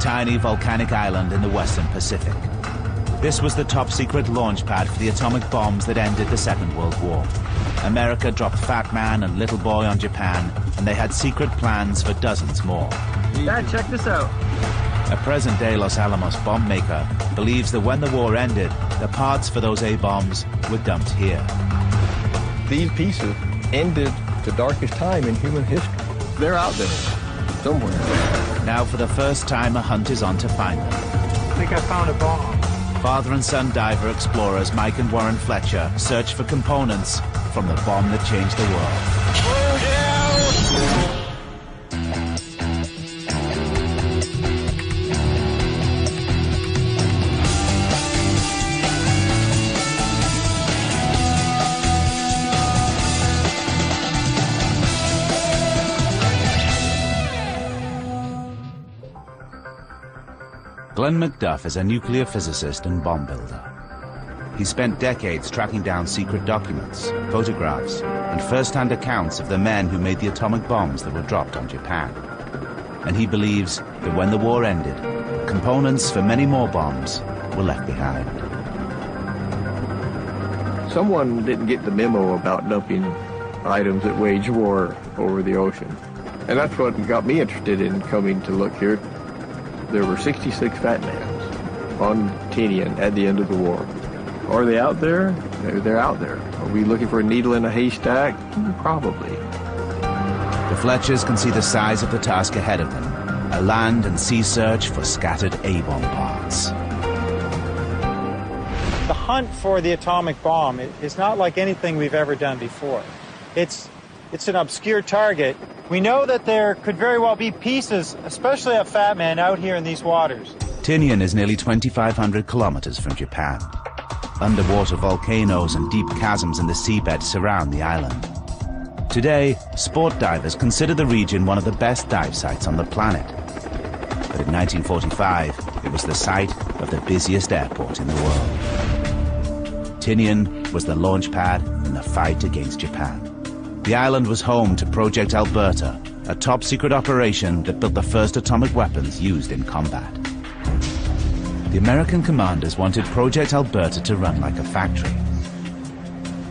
tiny volcanic island in the western Pacific. This was the top-secret launch pad for the atomic bombs that ended the Second World War. America dropped Fat Man and Little Boy on Japan, and they had secret plans for dozens more. Dad, check this out. A present-day Los Alamos bomb maker believes that when the war ended, the parts for those A-bombs were dumped here. These pieces ended the darkest time in human history. They're out there, somewhere. Now, for the first time, a hunt is on to find them. I think I found a bomb. Father and son diver explorers Mike and Warren Fletcher search for components from the bomb that changed the world. Glenn McDuff is a nuclear physicist and bomb builder. He spent decades tracking down secret documents, photographs, and first-hand accounts of the men who made the atomic bombs that were dropped on Japan. And he believes that when the war ended, components for many more bombs were left behind. Someone didn't get the memo about dumping items that wage war over the ocean. And that's what got me interested in coming to look here. There were 66 Fat Mans on Tinian at the end of the war. Are they out there? They're out there. Are we looking for a needle in a haystack? Probably. The Fletchers can see the size of the task ahead of them, a land and sea search for scattered A-bomb parts. The hunt for the atomic bomb is not like anything we've ever done before. It's an obscure target. We know that there could very well be pieces, especially at Fat Man, out here in these waters. Tinian is nearly 2,500 kilometers from Japan. Underwater volcanoes and deep chasms in the seabed surround the island. Today, sport divers consider the region one of the best dive sites on the planet. But in 1945, it was the site of the busiest airport in the world. Tinian was the launch pad in the fight against Japan. The island was home to Project Alberta, a top-secret operation that built the first atomic weapons used in combat. The American commanders wanted Project Alberta to run like a factory.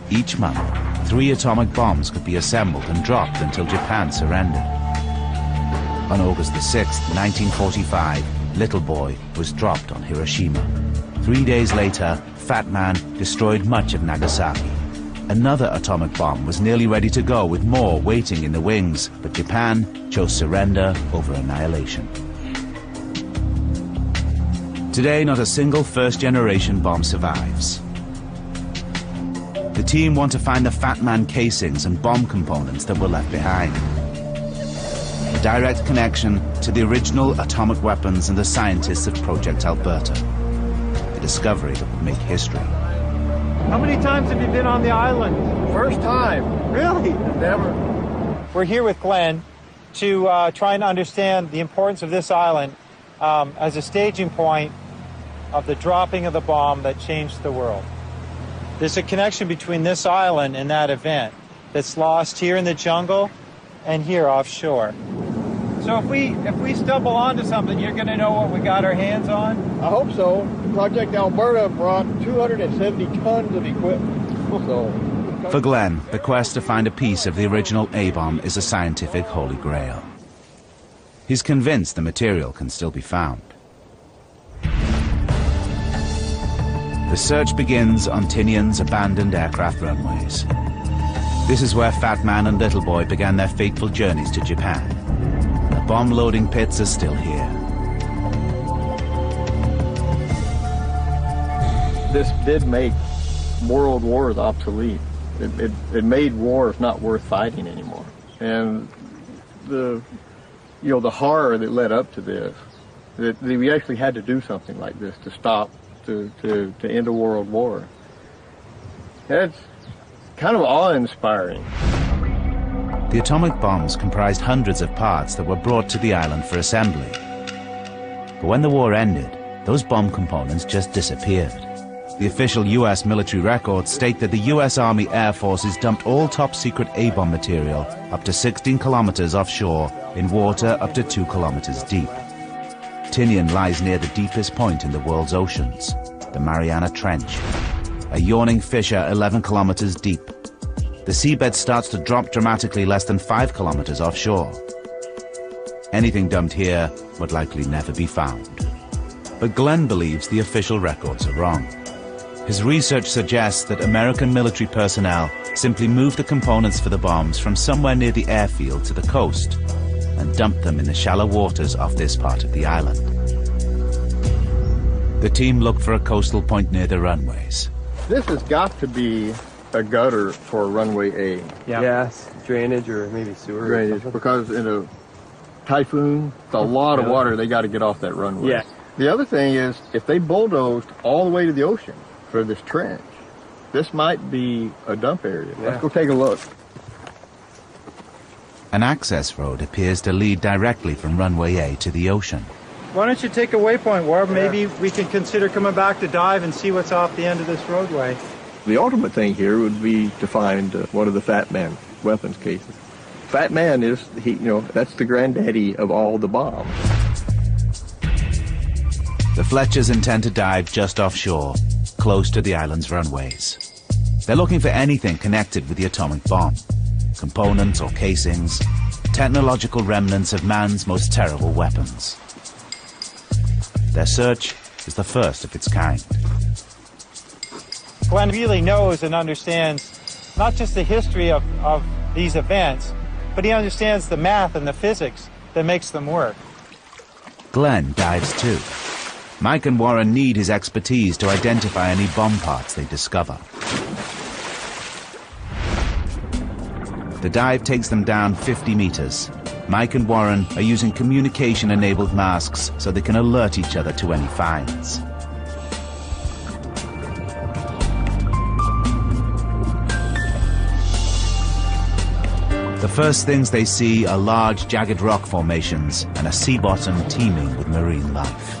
Each month, 3 atomic bombs could be assembled and dropped until Japan surrendered. On August the 6th, 1945, Little Boy was dropped on Hiroshima. 3 days later, Fat Man destroyed much of Nagasaki. Another atomic bomb was nearly ready to go with more waiting in the wings, but Japan chose surrender over annihilation. Today, not a single first-generation bomb survives. The team want to find the Fat Man casings and bomb components that were left behind. A direct connection to the original atomic weapons and the scientists of Project Alberta. A discovery that would make history. How many times have you been on the island? First time. Really? Never. We're here with Glenn to try and understand the importance of this island as a staging point of the dropping of the bomb that changed the world. There's a connection between this island and that event that's lost here in the jungle and here offshore. So if we stumble onto something, you're going to know what we got our hands on? I hope so. Project Alberta brought 270 tons of equipment. For Glenn, the quest to find a piece of the original A-bomb is a scientific holy grail. He's convinced the material can still be found. The search begins on Tinian's abandoned aircraft runways. This is where Fat Man and Little Boy began their fateful journeys to Japan. The bomb loading pits are still here. This did make world wars obsolete. It made wars not worth fighting anymore. And the horror that led up to this, that we actually had to do something like this to stop, to end a world war. That's kind of awe-inspiring. The atomic bombs comprised hundreds of parts that were brought to the island for assembly. But when the war ended, those bomb components just disappeared. The official U.S. military records state that the U.S. Army Air Forces dumped all top-secret A-bomb material up to 16 kilometers offshore in water up to 2 kilometers deep. Tinian lies near the deepest point in the world's oceans, the Mariana Trench, a yawning fissure 11 kilometers deep. The seabed starts to drop dramatically less than 5 kilometers offshore. Anything dumped here would likely never be found. But Glenn believes the official records are wrong. His research suggests that American military personnel simply moved the components for the bombs from somewhere near the airfield to the coast and dumped them in the shallow waters off this part of the island. The team looked for a coastal point near the runways. This has got to be a gutter for runway A. Yeah. Yes, drainage or maybe sewer. Drainage, because in a typhoon, it's a lot of water. They got to get off that runway. Yeah. The other thing is, if they bulldozed all the way to the ocean for this trench, this might be a dump area. Yeah. Let's go take a look. An access road appears to lead directly from runway A to the ocean. Why don't you take a waypoint, Warb? Maybe we can consider coming back to dive and see what's off the end of this roadway. The ultimate thing here would be to find one of the Fat Man weapons cases. Fat Man is, that's the granddaddy of all the bombs. The Fletchers intend to dive just offshore, close to the island's runways. They're looking for anything connected with the atomic bomb. Components or casings, technological remnants of man's most terrible weapons. Their search is the first of its kind. Glenn really knows and understands not just the history of these events, but he understands the math and the physics that makes them work. Glenn dives too. Mike and Warren need his expertise to identify any bomb parts they discover. The dive takes them down 50 meters. Mike and Warren are using communication-enabled masks so they can alert each other to any finds. The first things they see are large, jagged rock formations and a sea bottom teeming with marine life.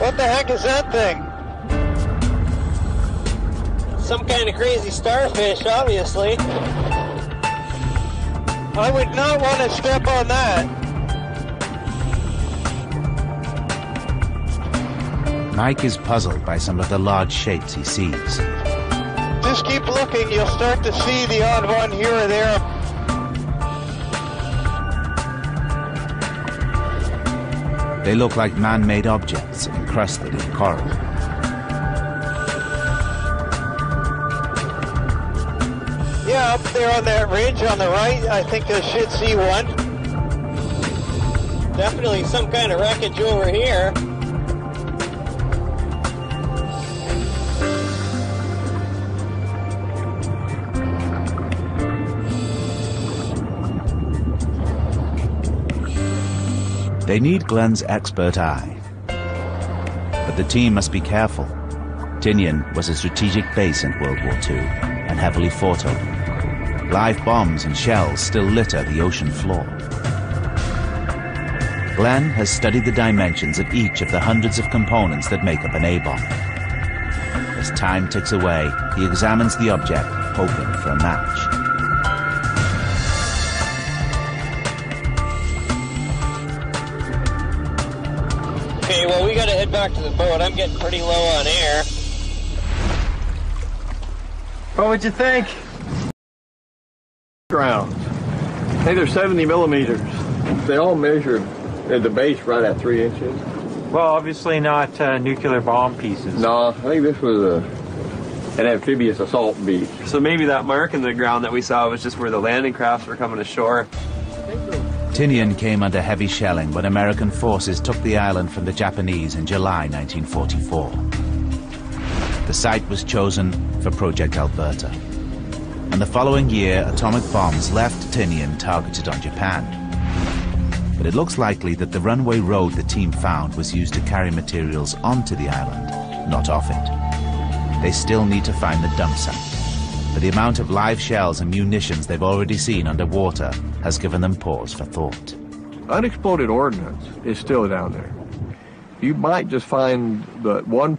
What the heck is that thing? Some kind of crazy starfish, obviously. I would not want to step on that. Mike is puzzled by some of the large shapes he sees. Just keep looking, you'll start to see the odd one here or there. They look like man-made objects encrusted in coral. Yeah, up there on that ridge on the right, I think I should see one. Definitely some kind of wreckage over here. They need Glenn's expert eye. But the team must be careful. Tinian was a strategic base in World War II and heavily fought over. Live bombs and shells still litter the ocean floor. Glenn has studied the dimensions of each of the hundreds of components that make up an A-bomb. As time ticks away, he examines the object, hoping for a match. Okay, well, we gotta head back to the boat. I'm getting pretty low on air. What would you think? Rounds. Hey, they're 70 millimeters. They all measured at the base right at 3 inches. Well, obviously not nuclear bomb pieces. No, I think this was an amphibious assault beach. So maybe that mark in the ground that we saw was just where the landing crafts were coming ashore. Tinian came under heavy shelling when American forces took the island from the Japanese in July 1944. The site was chosen for Project Alberta. And the following year, atomic bombs left Tinian targeted on Japan. But it looks likely that the runway road the team found was used to carry materials onto the island, not off it. They still need to find the dump site. But the amount of live shells and munitions they've already seen underwater has given them pause for thought. Unexploded ordnance is still down there. You might just find one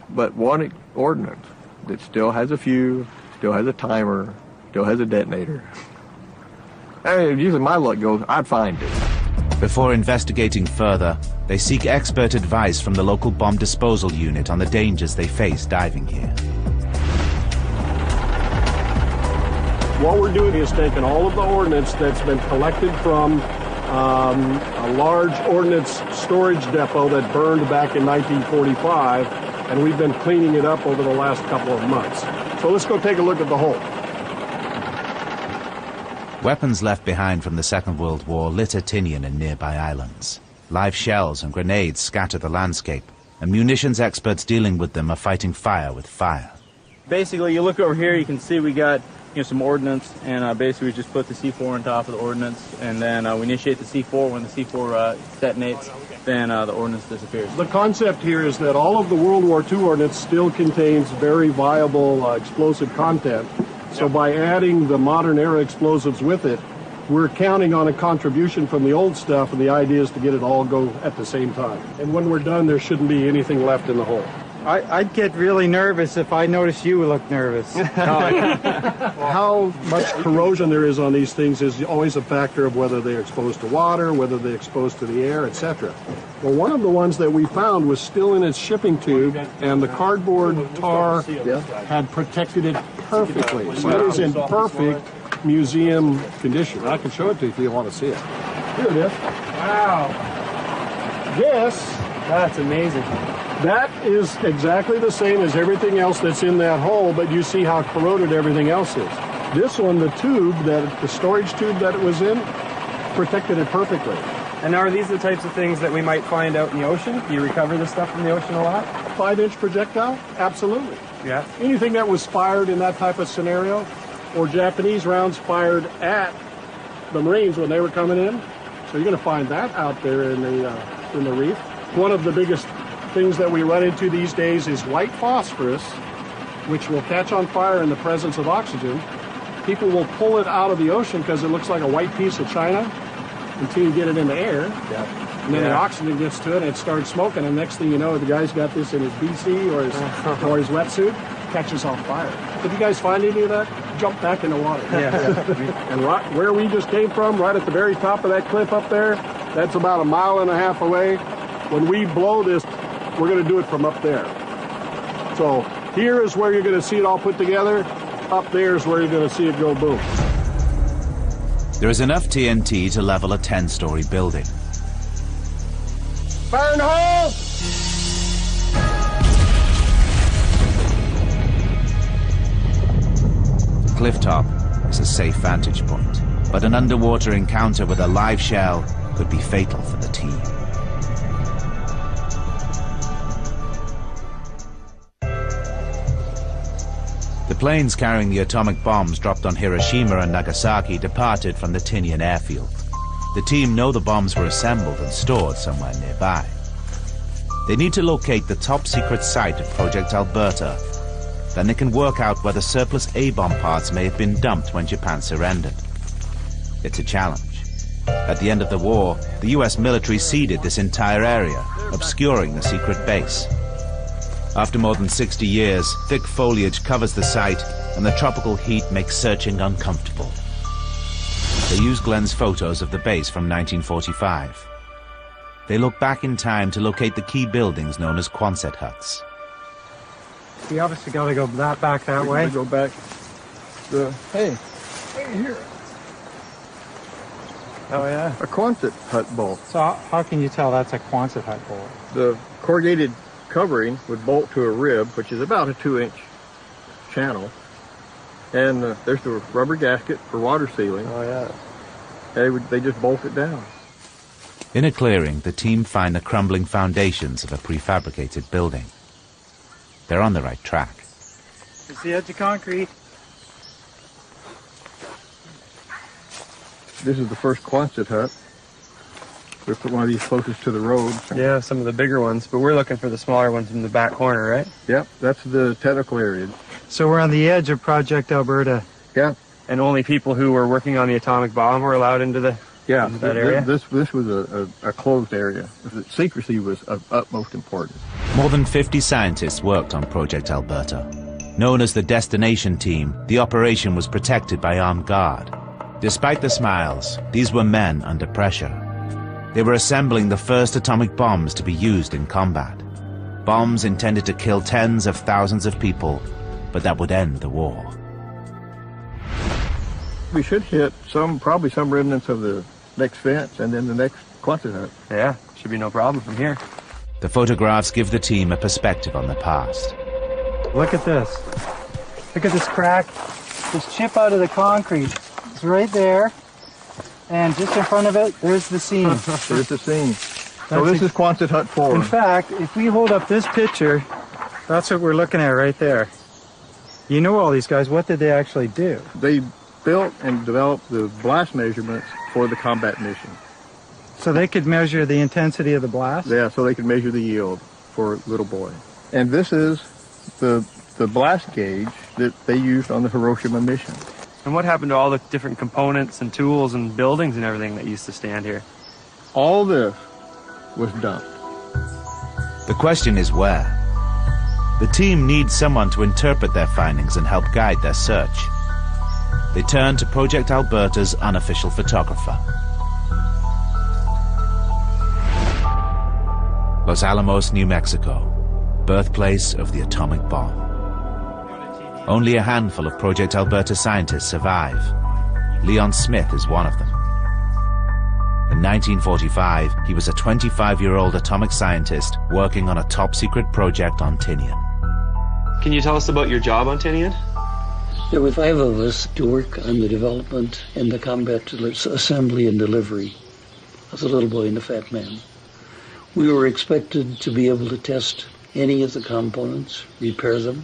ordnance that still has a fuse, still has a timer, still has a detonator. Usually my luck goes, I'd find it. Before investigating further, they seek expert advice from the local bomb disposal unit on the dangers they face diving here. What we're doing is taking all of the ordnance that's been collected from a large ordnance storage depot that burned back in 1945, and we've been cleaning it up over the last couple of months. So let's go take a look at the hole. Weapons left behind from the Second World War litter Tinian and nearby islands. Live shells and grenades scatter the landscape, and munitions experts dealing with them are fighting fire with fire. Basically, you look over here, you can see we got some ordnance, and basically we just put the C4 on top of the ordnance, and then we initiate the C4. When the C4 detonates, then the ordnance disappears. The concept here is that all of the World War II ordnance still contains very viable explosive content. So by adding the modern era explosives with it, we're counting on a contribution from the old stuff, and the idea is to get it all go at the same time. And when we're done, there shouldn't be anything left in the hole. I'd get really nervous if I noticed you look nervous. How much corrosion there is on these things is always a factor of whether they're exposed to water, whether they're exposed to the air, etc. Well, one of the ones that we found was still in its shipping tube, and the cardboard tar had protected it perfectly. So it is in perfect museum condition. I can show it to you if you want to see it. Here it is. Wow. This, That's amazing. that is exactly the same as everything else that's in that hole, but you see how corroded everything else is. This one, the tube, the storage tube that it was in, protected it perfectly. And are these the types of things that we might find out in the ocean? Do you recover this stuff from the ocean a lot? 5-inch projectile? Absolutely. Yeah. Anything that was fired in that type of scenario, or Japanese rounds fired at the Marines when they were coming in. So you're going to find that out there in the reef. One of the biggest things that we run into these days is white phosphorus, which will catch on fire in the presence of oxygen. People will pull it out of the ocean because it looks like a white piece of china until you get it in the air. Yeah. And then the oxygen gets to it and it starts smoking, and next thing you know, the guy's got this in his BC or his wetsuit, catches on fire. Did you guys find any of that? Jump back in the water. Yeah. And right where we just came from, right at the very top of that cliff up there, that's about 1.5 miles away. When we blow this, we're going to do it from up there. So here is where you're going to see it all put together. Up there is where you're going to see it go boom. There is enough TNT to level a 10-story building. Fire in the hole! The cliff top is a safe vantage point, but an underwater encounter with a live shell could be fatal for the team. The planes carrying the atomic bombs dropped on Hiroshima and Nagasaki departed from the Tinian airfield. The team know the bombs were assembled and stored somewhere nearby. They need to locate the top-secret site of Project Alberta. Then they can work out whether surplus A-bomb parts may have been dumped when Japan surrendered. It's a challenge. At the end of the war, the US military ceded this entire area, obscuring the secret base. After more than 60 years, thick foliage covers the site, and the tropical heat makes searching uncomfortable. They use Glenn's photos of the base from 1945. They look back in time to locate the key buildings known as Quonset huts. We obviously got to go back that way. Go back. Hey, here. Oh, yeah. A Quonset hut bolt. So how can you tell that's a Quonset hut bolt? The corrugated covering would bolt to a rib, which is about a 2-inch channel. And there's the rubber gasket for water sealing. Oh, yeah. They just bolt it down. In a clearing, the team find the crumbling foundations of a prefabricated building. They're on the right track. It's the edge of concrete. This is the first Quonset hut. We put one of these closest to the road. Yeah, some of the bigger ones, but we're looking for the smaller ones in the back corner, right? Yep, that's the technical area. So we're on the edge of Project Alberta. Yeah. And only people who were working on the atomic bomb were allowed into that area? This was a closed area. Secrecy was of utmost importance. More than 50 scientists worked on Project Alberta. Known as the Destination Team, the operation was protected by armed guard. Despite the smiles, these were men under pressure. They were assembling the first atomic bombs to be used in combat. Bombs intended to kill tens of thousands of people, but that would end the war. We should hit probably some remnants of the next fence and then the next Quonset hut. Yeah, should be no problem from here. The photographs give the team a perspective on the past. Look at this. Look at this crack. This chip out of the concrete. It's right there. And just in front of it, there's the seam. There's the seam. So this is Quonset hut 4. In fact, if we hold up this picture, that's what we're looking at right there. You know all these guys, what did they actually do? They built and developed the blast measurements for the combat mission. So they could measure the intensity of the blast? Yeah, so they could measure the yield for Little Boy. And this is the blast gauge that they used on the Hiroshima mission. And what happened to all the different components and tools and buildings and everything that used to stand here? All this was dumped. The question is where? The team needs someone to interpret their findings and help guide their search. They turn to Project Alberta's unofficial photographer. Los Alamos, New Mexico, birthplace of the atomic bomb. Only a handful of Project Alberta scientists survive. Leon Smith is one of them. In 1945, he was a 25-year-old atomic scientist working on a top-secret project on Tinian. Can you tell us about your job on Tinian? There were 5 of us to work on the development and the combat assembly and delivery of the Little Boy and the Fat Man. We were expected to be able to test any of the components, repair them,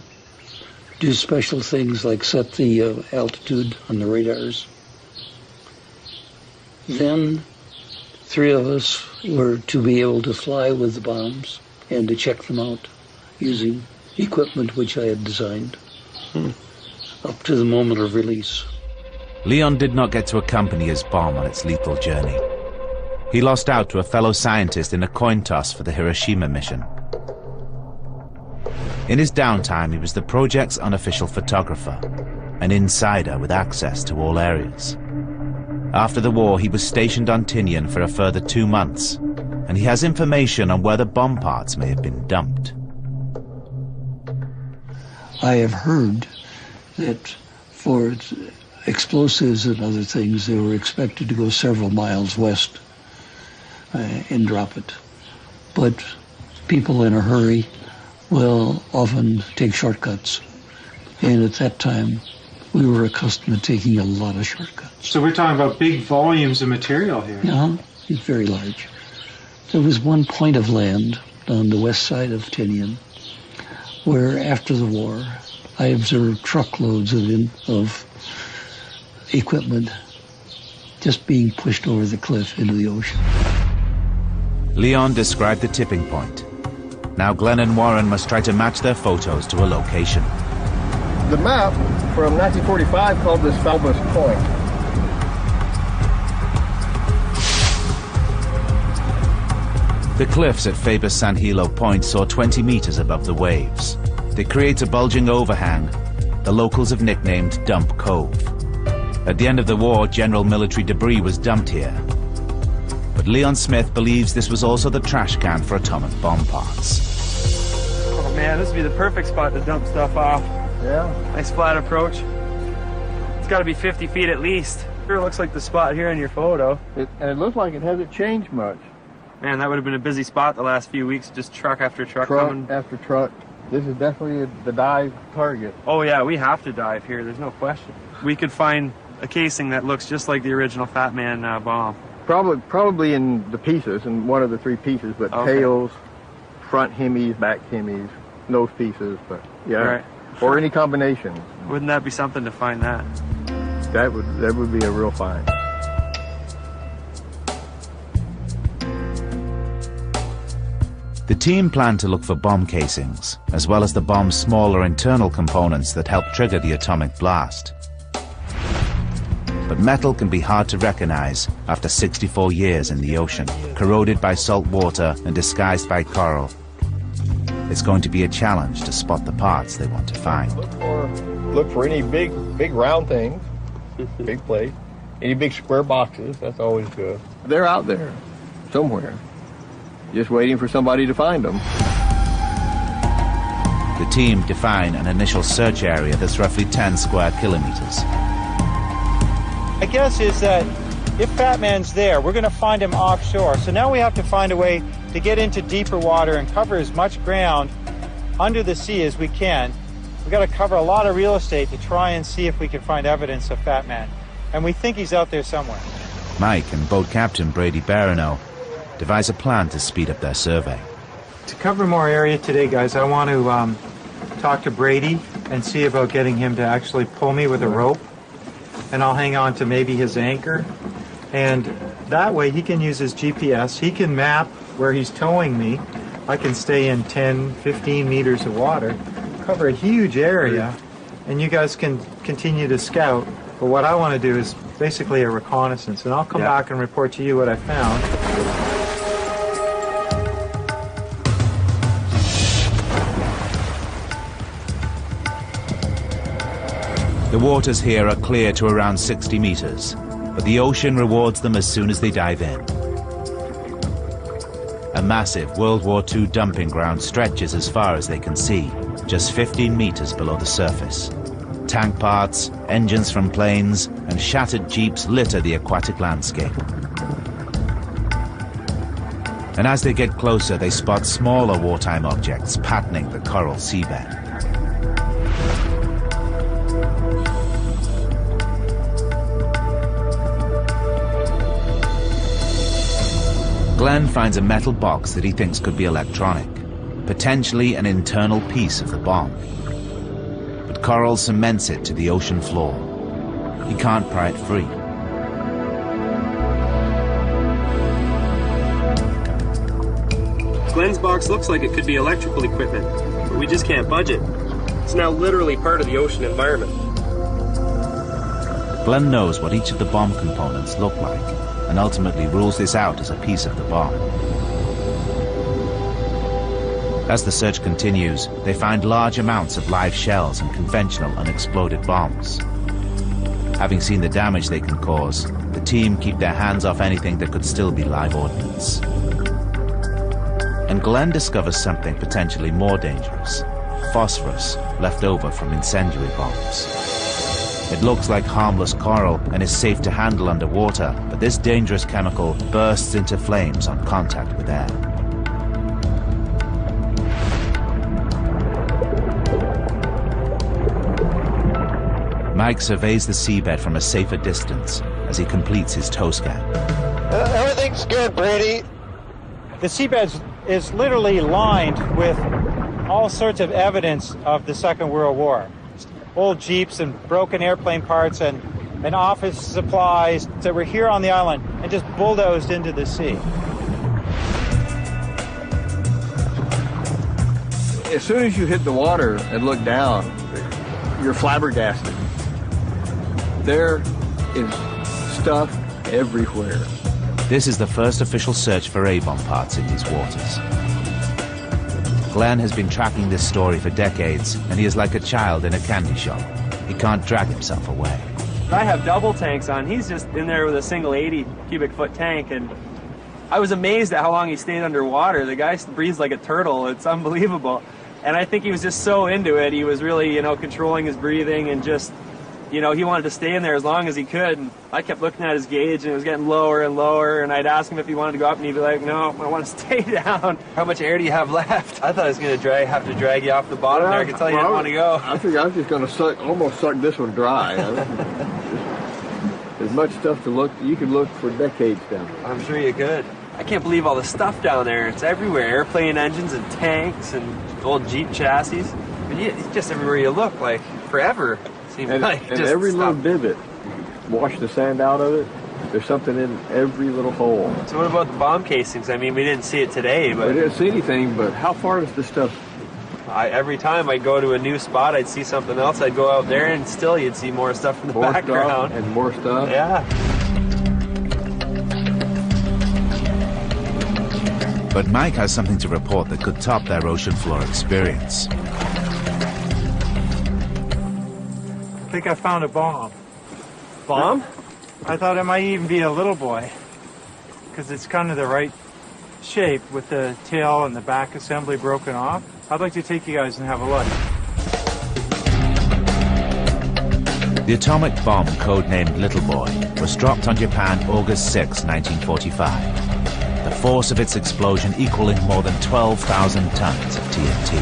do special things like set the altitude on the radars. Then 3 of us were to be able to fly with the bombs and to check them out using equipment which I had designed up to the moment of release. Leon did not get to accompany his bomb on its lethal journey. He lost out to a fellow scientist in a coin toss for the Hiroshima mission. In his downtime, he was the project's unofficial photographer, an insider with access to all areas. After the war, he was stationed on Tinian for a further 2 months, and he has information on where the bomb parts may have been dumped. I have heard that for explosives and other things, they were expected to go several miles west and drop it. But people in a hurry will often take shortcuts. And at that time, we were accustomed to taking a lot of shortcuts. So we're talking about big volumes of material here. Yeah, it's very large. There was one point of land on the west side of Tinian where, after the war, I observed truckloads of equipment just being pushed over the cliff into the ocean. Leon described the tipping point. Now Glenn and Warren must try to match their photos to a location. The map from 1945 called this Falbus Point. The cliffs at Faber San Hilo Point soar 20 meters above the waves. They create a bulging overhang the locals have nicknamed Dump Cove. At the end of the war, general military debris was dumped here. But Leon Smith believes this was also the trash can for atomic bomb parts. Oh man, this would be the perfect spot to dump stuff off. Yeah. Nice flat approach. It's got to be 50 feet at least. Sure looks like the spot here in your photo. And it looks like it hasn't changed much. Man, that would have been a busy spot the last few weeks, just truck after truck coming. Truck after truck. This is definitely the dive target. Oh yeah, we have to dive here, there's no question. We could find a casing that looks just like the original Fat Man bomb. Probably in the pieces, in one of the 3 pieces, but okay. Tails, front hemis, back hemis, nose pieces, but yeah. Right. Or any combination. Wouldn't that be something to find that? That would be a real find. The team planned to look for bomb casings, as well as the bomb's smaller internal components that help trigger the atomic blast. But metal can be hard to recognize after 64 years in the ocean, corroded by salt water and disguised by coral. It's going to be a challenge to spot the parts they want to find. Look for any big round things, big plate. Any big square boxes, that's always good. They're out there somewhere, just waiting for somebody to find them. The team define an initial search area that's roughly 10 square kilometers. My guess is that if Fat Man's there, we're going to find him offshore. So now we have to find a way to get into deeper water and cover as much ground under the sea as we can. We've got to cover a lot of real estate to try and see if we can find evidence of Fat Man. And we think he's out there somewhere. Mike and boat captain Brady Barano devise a plan to speed up their survey. To cover more area today, guys, I want to talk to Brady and see about getting him to actually pull me with a rope. And I'll hang on to maybe his anchor. And that way he can use his GPS. He can map where he's towing me. I can stay in 10, 15 meters of water, cover a huge area, and you guys can continue to scout. But what I want to do is basically a reconnaissance, and I'll come back and report to you what I found. The waters here are clear to around 60 meters, but the ocean rewards them as soon as they dive in. A massive World War II dumping ground stretches as far as they can see, just 15 meters below the surface. Tank parts, engines from planes, and shattered jeeps litter the aquatic landscape. And as they get closer, they spot smaller wartime objects patterning the coral seabed. Glenn finds a metal box that he thinks could be electronic, potentially an internal piece of the bomb. But coral cements it to the ocean floor. He can't pry it free. Glenn's box looks like it could be electrical equipment, but we just can't budge it. It's now literally part of the ocean environment. Glenn knows what each of the bomb components look like, and ultimately rules this out as a piece of the bomb. As the search continues, they find large amounts of live shells and conventional unexploded bombs. Having seen the damage they can cause, the team keep their hands off anything that could still be live ordnance. And Glenn discovers something potentially more dangerous: phosphorus left over from incendiary bombs. It looks like harmless coral and is safe to handle underwater, but this dangerous chemical bursts into flames on contact with air. Mike surveys the seabed from a safer distance as he completes his tow scan. Everything's good, Brady. The seabed is literally lined with all sorts of evidence of the Second World War. Old jeeps and broken airplane parts and office supplies that were here on the island and just bulldozed into the sea. As soon as you hit the water and look down, you're flabbergasted. There is stuff everywhere. This is the first official search for A-bomb parts in these waters. Glenn has been tracking this story for decades, and he is like a child in a candy shop. He can't drag himself away. I have double tanks on. He's just in there with a single 80 cubic foot tank, and I was amazed at how long he stayed underwater. The guy breathes like a turtle. It's unbelievable. And I think he was just so into it. He was really, controlling his breathing and just, he wanted to stay in there as long as he could. And I kept looking at his gauge, and it was getting lower and lower, and I'd ask him if he wanted to go up, and he'd be like, no, I want to stay down. How much air do you have left? I thought I was going to have to drag you off the bottom there. I could tell you didn't want to go. I think I was just going to almost suck this one dry. There's much stuff to look. You could look for decades down there. I'm sure you could. I can't believe all the stuff down there. It's everywhere. Airplane engines and tanks and old Jeep chassis. And it's just everywhere you look, like forever. And every little divot, wash the sand out of it, there's something in every little hole. So what about the bomb casings? I mean, we didn't see it today, but... We didn't see anything, but how far does this stuff... Every time I'd go to a new spot, I'd see something else. I'd go out there, and still you'd see more stuff in the background. And more stuff. Yeah. But Mike has something to report that could top their ocean floor experience. I think I found a bomb. Bomb? I thought it might even be a little boy, because it's kind of the right shape with the tail and the back assembly broken off. I'd like to take you guys and have a look. The atomic bomb, codenamed Little Boy, was dropped on Japan August 6, 1945. The force of its explosion equaling more than 12,000 tons of TNT.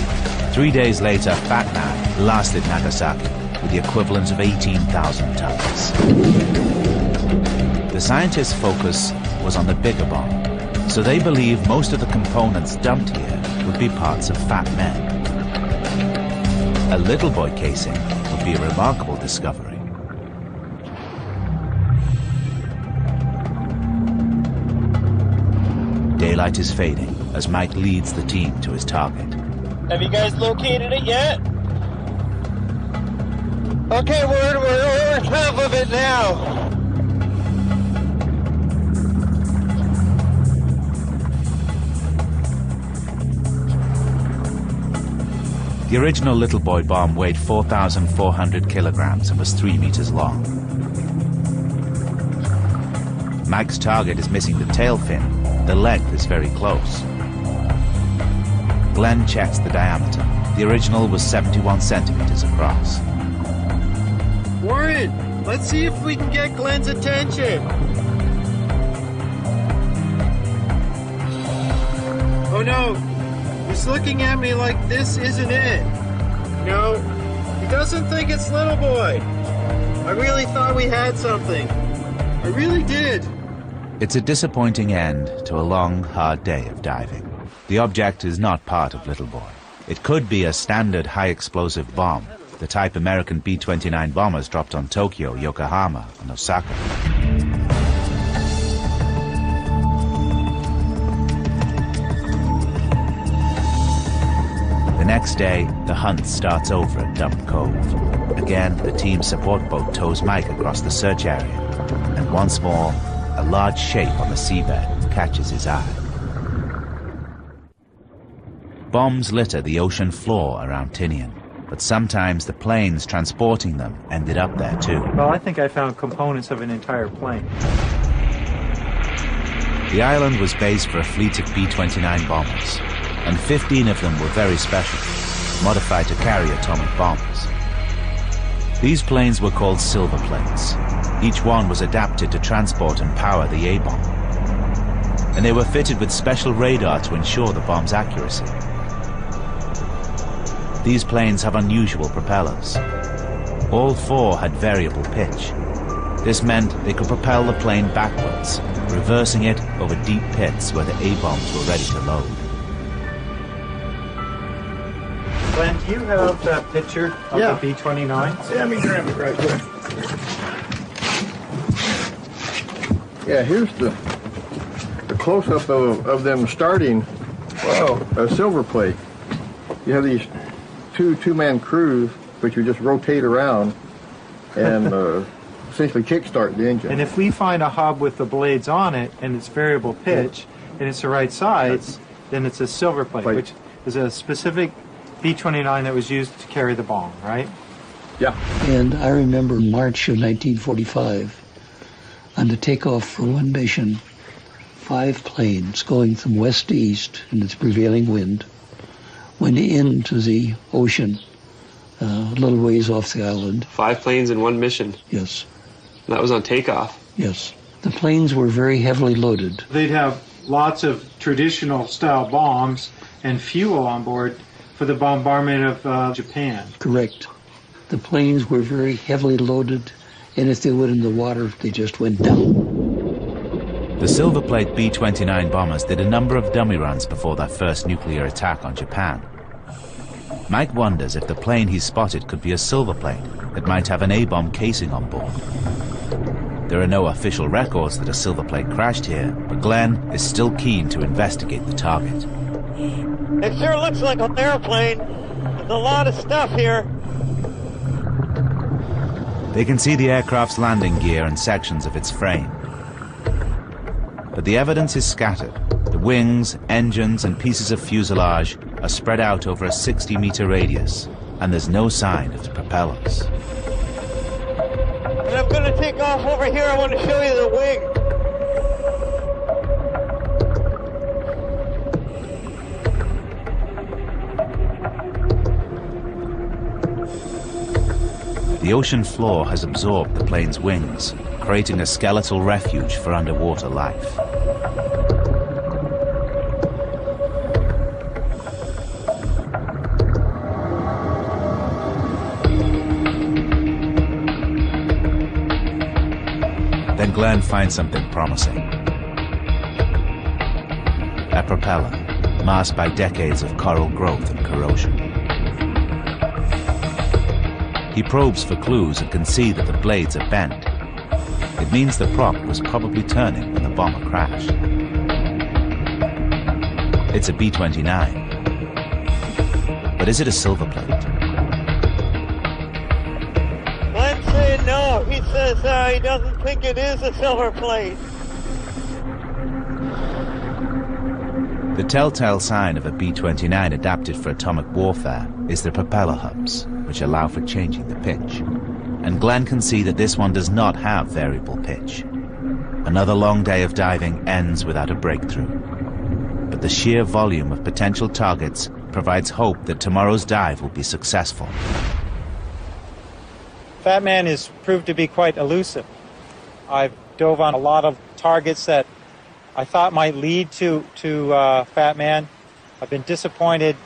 3 days later, Fat Man blasted Nagasaki with the equivalent of 18,000 tons. The scientists' focus was on the bigger bomb, so they believe most of the components dumped here would be parts of fat men. A Little Boy casing would be a remarkable discovery. Daylight is fading as Mike leads the team to his target. Have you guys located it yet? Okay, we're over top of it now. The original Little Boy bomb weighed 4,400 kilograms and was 3 meters long. Mike's target is missing the tail fin. The length is very close. Glenn checks the diameter. The original was 71 centimeters across. Warren, let's see if we can get Glenn's attention. Oh no, he's looking at me like this isn't it. No, he doesn't think it's Little Boy. I really thought we had something. I really did. It's a disappointing end to a long, hard day of diving. The object is not part of Little Boy. It could be a standard high-explosive bomb, the type American B-29 bombers dropped on Tokyo, Yokohama, and Osaka. The next day, the hunt starts over at Dump Cove. Again, the team's support boat tows Mike across the search area, and once more, a large shape on the seabed catches his eye. Bombs litter the ocean floor around Tinian, but sometimes the planes transporting them ended up there too. Well, I think I found components of an entire plane. The island was base for a fleet of B-29 bombers, and 15 of them were very special, modified to carry atomic bombs. These planes were called silver planes. Each one was adapted to transport and power the A-bomb, and they were fitted with special radar to ensure the bomb's accuracy. These planes have unusual propellers. All four had variable pitch. This meant they could propel the plane backwards, reversing it over deep pits where the A-bombs were ready to load. Glenn, do you have that picture of the B-29? Yeah, let me grab it right here. Yeah, here's the close-up of them starting a silver plate. You have these two-man crews, which you just rotate around and essentially kickstart the engine. And if we find a hub with the blades on it and it's variable pitch and it's the right size, then it's a silver plate, which is a specific B-29 that was used to carry the bomb, right? Yeah. And I remember March of 1945, on the takeoff for one mission, 5 planes going from west to east in its prevailing wind went into the ocean a little ways off the island. 5 planes in one mission? Yes. That was on takeoff? Yes. The planes were very heavily loaded. They'd have lots of traditional style bombs and fuel on board for the bombardment of Japan. Correct. The planes were very heavily loaded, and if they went in the water, they just went down. The Silverplate B-29 bombers did a number of dummy runs before their first nuclear attack on Japan. Mike wonders if the plane he spotted could be a Silverplate that might have an A-bomb casing on board. There are no official records that a Silverplate crashed here, but Glenn is still keen to investigate the target. It sure looks like an airplane. There's a lot of stuff here. They can see the aircraft's landing gear and sections of its frame. But the evidence is scattered. The wings, engines, and pieces of fuselage are spread out over a 60-meter radius, and there's no sign of the propellers. And I'm going to take off over here. I want to show you the wing. The ocean floor has absorbed the plane's wings, creating a skeletal refuge for underwater life. Then Glenn finds something promising. A propeller, masked by decades of coral growth and corrosion. He probes for clues and can see that the blades are bent. It means the prop was probably turning when the bomber crashed. It's a B-29. But is it a silver plate? Glenn's saying no. He says he doesn't think it is a silver plate. The telltale sign of a B-29 adapted for atomic warfare is the propeller hubs, which allow for changing the pitch. And Glenn can see that this one does not have variable pitch. Another long day of diving ends without a breakthrough. But the sheer volume of potential targets provides hope that tomorrow's dive will be successful. Fat Man has proved to be quite elusive. I've dove on a lot of targets that I thought might lead to Fat Man. I've been disappointed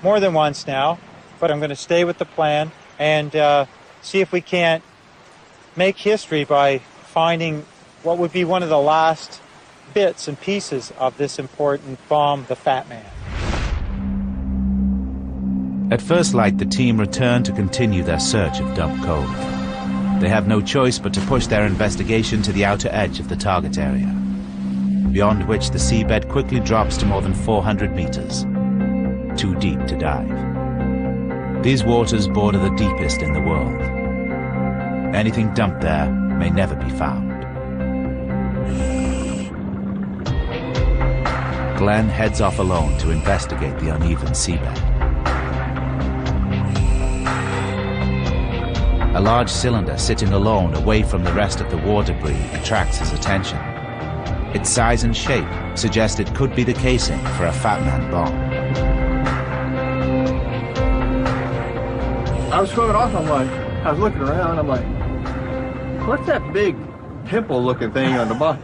more than once now, but I'm going to stay with the plan and see if we can't make history by finding what would be one of the last bits and pieces of this important bomb, the Fat Man. At first light, the team return to continue their search of Dump Cove. They have no choice but to push their investigation to the outer edge of the target area, beyond which the seabed quickly drops to more than 400 meters, too deep to dive. These waters border the deepest in the world. Anything dumped there may never be found. Glenn heads off alone to investigate the uneven seabed. A large cylinder sitting alone away from the rest of the war debris attracts his attention. Its size and shape suggest it could be the casing for a Fat Man bomb. I was swimming off, I was looking around, I'm like, what's that big pimple-looking thing on the bottom?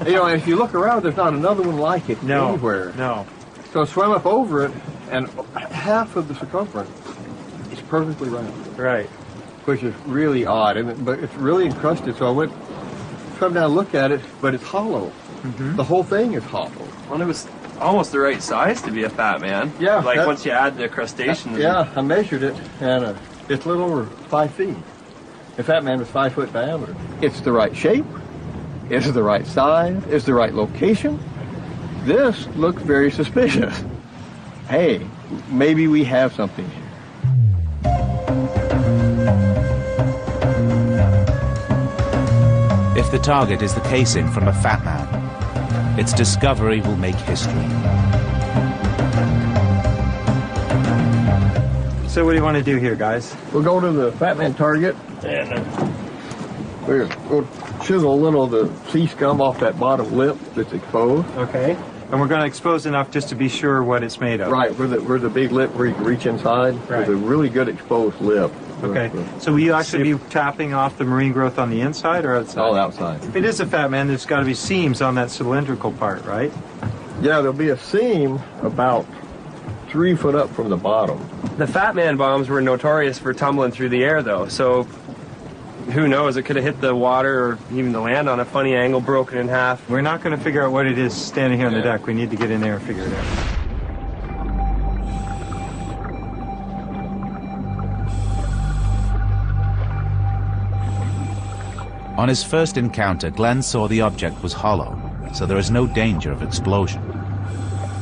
You know, if you look around, there's not another one like it anywhere. No. So I swam up over it, and half of the circumference is perfectly round. Right. Which is really odd, but it's really encrusted, so I swam down and looked at it, but it's hollow. Mm-hmm. The whole thing is hollow. Well, it was almost the right size to be a Fat Man. Yeah. Like once you add the crustaceans. Yeah, I measured it, and it's a little over 5 feet. The Fat Man was 5 foot diameter. It's the right shape. It's the right size. It's the right location. This looks very suspicious. Hey, maybe we have something here. If the target is the casing from a Fat Man, its discovery will make history. So what do you want to do here, guys? We'll go to the Fat Man target, and we'll chisel a little of the sea scum off that bottom lip that's exposed. Okay. And we're going to expose enough just to be sure what it's made of. Right, where the big lip where you can reach inside. Right. There's a really good exposed lip. Okay. So will you actually be tapping off the marine growth on the inside or outside? All outside. If it is a Fat Man, there's got to be seams on that cylindrical part, right? Yeah, there'll be a seam about 3 foot up from the bottom. The Fat Man bombs were notorious for tumbling through the air, though, so who knows? It could have hit the water or even the land on a funny angle, broken in half. We're not going to figure out what it is standing here on the deck. We need to get in there and figure it out. On his first encounter, Glenn saw the object was hollow, so there is no danger of explosion.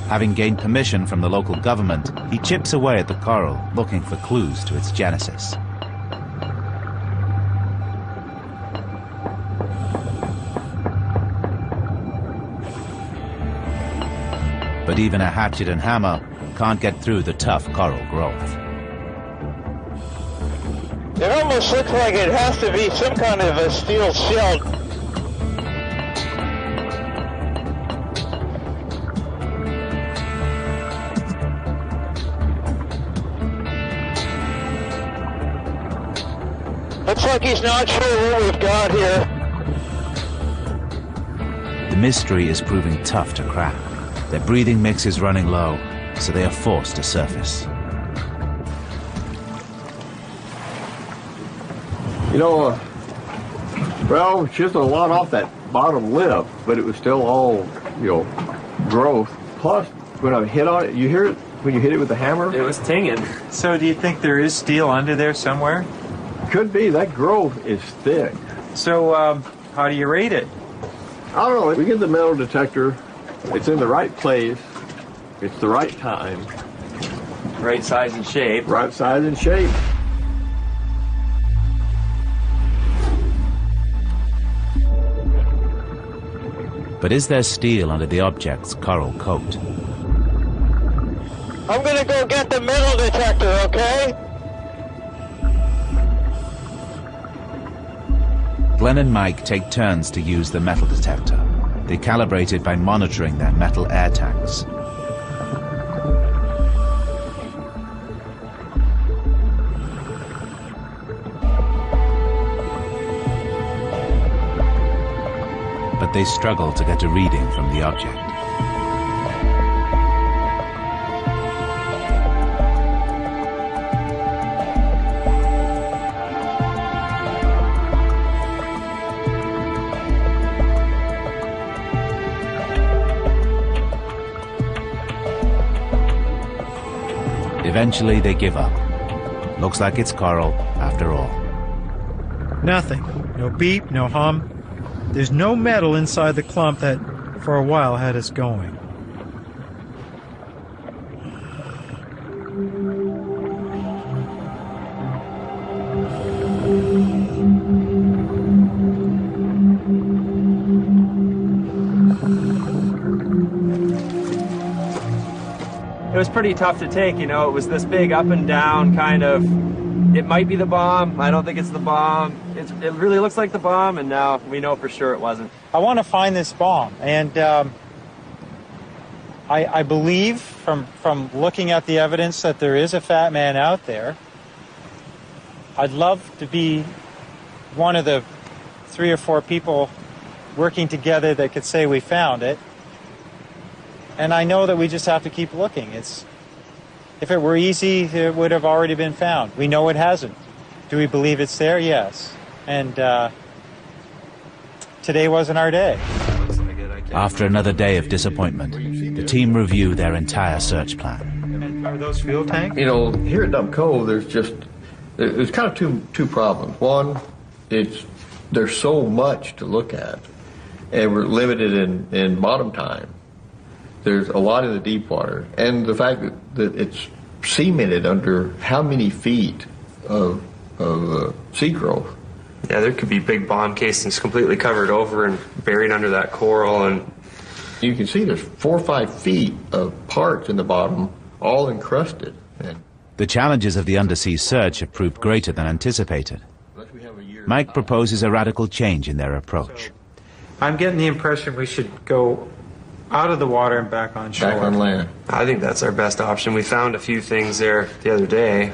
Having gained permission from the local government, he chips away at the coral, looking for clues to its genesis. But even a hatchet and hammer can't get through the tough coral growth. It almost almost looks like it has to be some kind of a steel shell. Looks like he's not sure what we've got here. The mystery is proving tough to crack. Their breathing mix is running low, so they are forced to surface. You know, well, it's just a lot off that bottom lip, but it was still all, you know, growth. Plus, when I hit on it, you hear it when you hit it with the hammer? It was tinging. So do you think there is steel under there somewhere? Could be. That growth is thick. So how do you rate it? I don't know. We get the metal detector. It's in the right place. It's the right time. Right size and shape. Right size and shape. But is there steel under the object's coral coat? I'm gonna go get the metal detector, okay? Glenn and Mike take turns to use the metal detector. They calibrate it by monitoring their metal air tanks. But they struggle to get a reading from the object. Eventually, they give up. Looks like it's coral, after all. Nothing. No beep, no hum. There's no metal inside the clump that, for a while, had us going. It was pretty tough to take, you know. It was this big up and down kind of, it might be the bomb, I don't think it's the bomb. It really looks like the bomb, and now we know for sure it wasn't. I want to find this bomb, and I believe from looking at the evidence that there is a fat man out there. I'd love to be one of the 3 or 4 people working together that could say we found it. And I know that we just have to keep looking. If it were easy, it would have already been found. We know it hasn't. Do we believe it's there? Yes. And today wasn't our day. After another day of disappointment, the team review their entire search plan. And are those fuel tanks? You know, here at Dump Cove, there's kind of two problems. One, there's so much to look at, and we're limited in bottom time. There's a lot in the deep water, and the fact that it's cemented under how many feet of sea growth. Yeah, there could be big bomb casings completely covered over and buried under that coral, and you can see there's 4 or 5 feet of parts in the bottom, all encrusted. And the challenges of the undersea search have proved greater than anticipated. Mike proposes a radical change in their approach. I'm getting the impression we should go out of the water and back on shore. Back on land. I think that's our best option. We found a few things there the other day.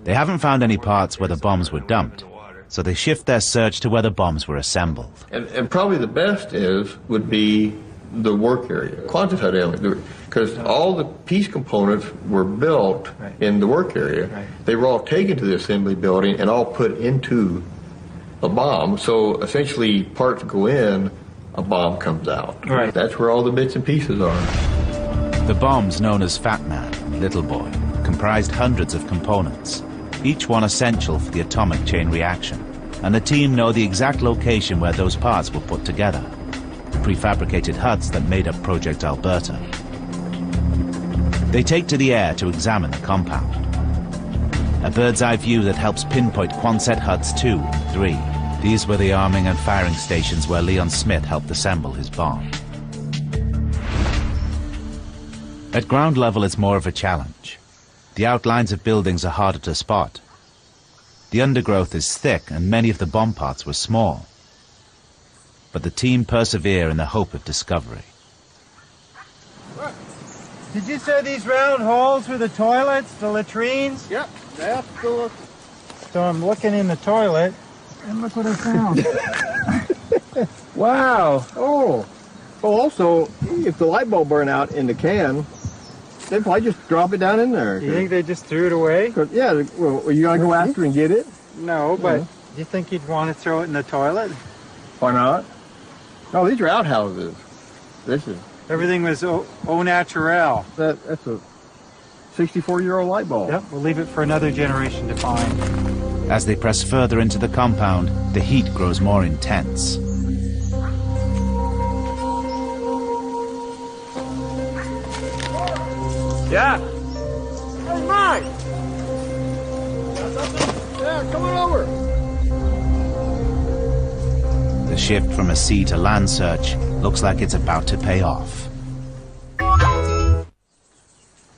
They haven't found any parts where the bombs were dumped, so they shift their search to where the bombs were assembled. And probably the best would be the work area, quantified element, because all the piece components were built in the work area. They were all taken to the assembly building and all put into a bomb. So essentially, parts go in, a bomb comes out. Right. That's where all the bits and pieces are. The bombs, known as Fat Man and Little Boy, comprised hundreds of components, each one essential for the atomic chain reaction, and the team know the exact location where those parts were put together, the prefabricated huts that made up Project Alberta. They take to the air to examine the compound. A bird's-eye view that helps pinpoint Quonset Huts 2 and 3. These were the arming and firing stations where Leon Smith helped assemble his bomb. At ground level, it's more of a challenge. The outlines of buildings are harder to spot. The undergrowth is thick and many of the bomb parts were small. But the team persevere in the hope of discovery. Did you say these round holes were the toilets, the latrines? Yep, that's the... So I'm looking in the toilet, and look what I found. Wow. Oh. Well, also, if the light bulb burned out in the can, they'd probably just drop it down in there. You think they just threw it away? Yeah, well, you gotta go after and get it? No, but do you think you'd want to throw it in the toilet? Why not? No, these are outhouses. This is... Everything was au naturel. That's a 64-year-old light bulb. Yep, we'll leave it for another generation to find. As they press further into the compound, the heat grows more intense. Yeah. Hey, Mike! Yeah, come on over. The shift from a sea to land search looks like it's about to pay off.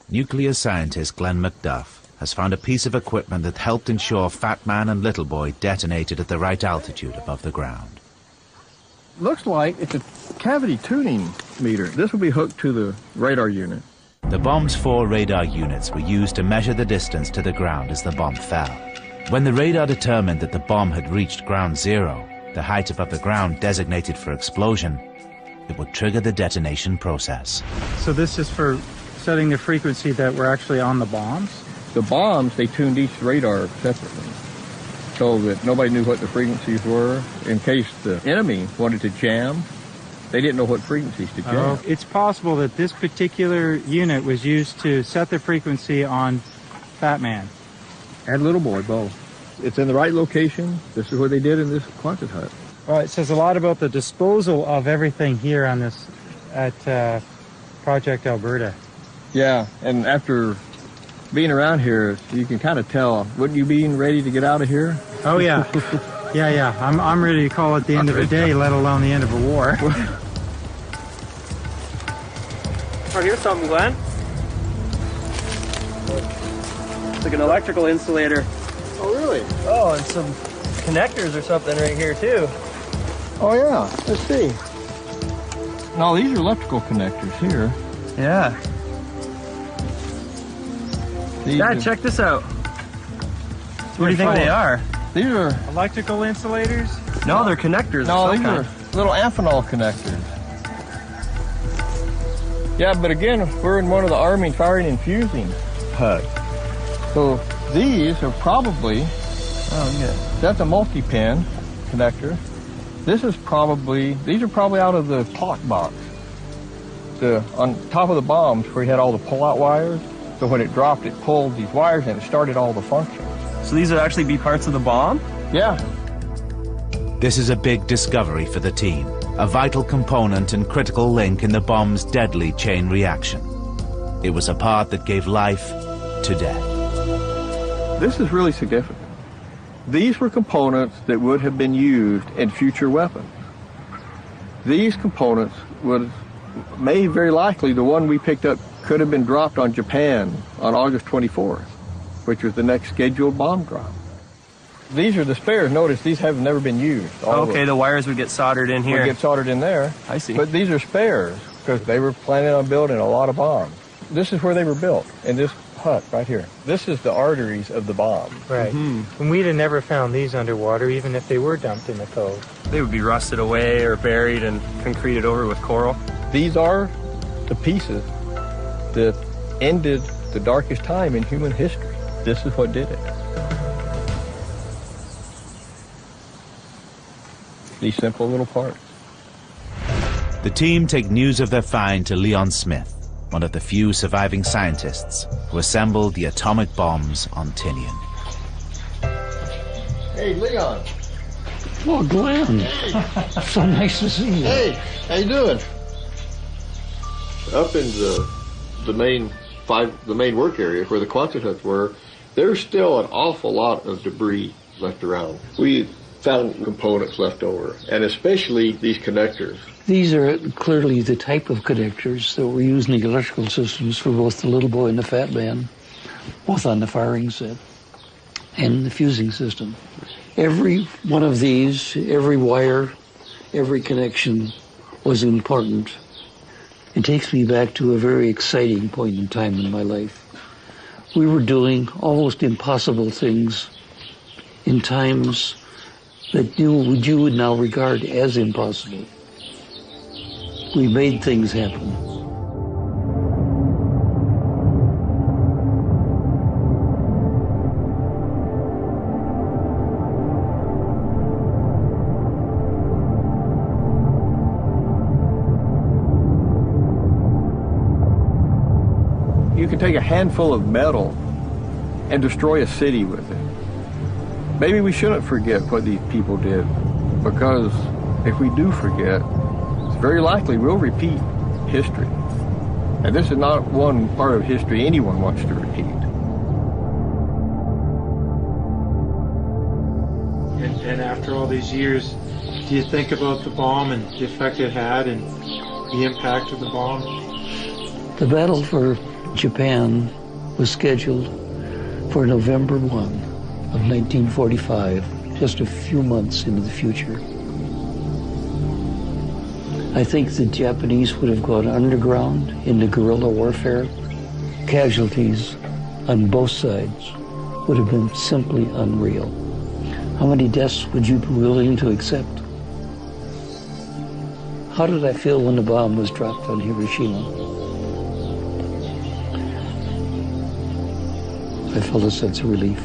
Nuclear scientist Glenn McDuff has found a piece of equipment that helped ensure Fat Man and Little Boy detonated at the right altitude above the ground. Looks like it's a cavity tuning meter. This will be hooked to the radar unit. The bomb's 4 radar units were used to measure the distance to the ground as the bomb fell. When the radar determined that the bomb had reached ground zero, the height above the ground designated for explosion, it would trigger the detonation process. So this is for setting the frequency that we're actually on the bombs? The bombs, they tuned each radar separately so that nobody knew what the frequencies were. In case the enemy wanted to jam, they didn't know what frequencies to jam. It's possible that this particular unit was used to set the frequency on Fat Man And Little Boy, both. It's in the right location. This is what they did in this Quonset hut. Well, it says a lot about the disposal of everything here on this at Project Alberta. Yeah, and after being around here, you can kind of tell. Wouldn't you be ready to get out of here? Oh yeah, yeah. I'm ready to call it the end of a day, let alone the end of a war. Oh, here's something, Glenn. It's like an electrical insulator. Oh, really? Oh, and some connectors or something right here too. Oh yeah. Let's see. No, these are electrical connectors here. Yeah. Dad, check this out. What do you think they are? These are... Electrical insulators? No, they're connectors. No, these are little amphenol connectors. Yeah, but again, we're in one of the Army firing and fusing huts. So these are probably... Oh, yeah. That's a multi-pin connector. This is probably... These are probably out of the clock box. On top of the bombs where you had all the pull-out wires. So when it dropped, it pulled these wires and it started all the functions. So these would actually be parts of the bomb? Yeah. This is a big discovery for the team, a vital component and critical link in the bomb's deadly chain reaction. It was a part that gave life to death. This is really significant. These were components that would have been used in future weapons. These components may very likely, the one we picked up could have been dropped on Japan on August 24th, which was the next scheduled bomb drop. These are the spares. Notice these have never been used. Okay, the wires would get soldered in here. Would get soldered in there. I see. But these are spares because they were planning on building a lot of bombs. This is where they were built, in this hut right here. This is the arteries of the bomb. Right. Mm-hmm. And we'd have never found these underwater, even if they were dumped in the cove. They would be rusted away or buried and concreted over with coral. These are the pieces that ended the darkest time in human history. This is what did it. These simple little parts. The team take news of their find to Leon Smith, one of the few surviving scientists who assembled the atomic bombs on Tinian. Hey, Leon. Oh, Glenn. Hey. So nice to see you. Hey, how you doing? Up in the main work area where the Quonset huts were, there's still an awful lot of debris left around. We found components left over, and especially these connectors. These are clearly the type of connectors that were used in the electrical systems for both the Little Boy and the Fat Man, both on the firing set. and the fusing system. Every one of these, every wire, every connection was important. It takes me back to a very exciting point in time in my life. We were doing almost impossible things in times that you would now regard as impossible. We made things happen. You can take a handful of metal and destroy a city with it. Maybe we shouldn't forget what these people did, because if we do forget, it's very likely we'll repeat history. And this is not one part of history anyone wants to repeat. And after all these years, do you think about the bomb and the effect it had and the impact of the bomb? The battle for Japan was scheduled for November 1 of 1945, just a few months into the future. I think the Japanese would have gone underground into guerrilla warfare. Casualties on both sides would have been simply unreal. How many deaths would you be willing to accept? How did I feel when the bomb was dropped on Hiroshima? I felt a sense of relief.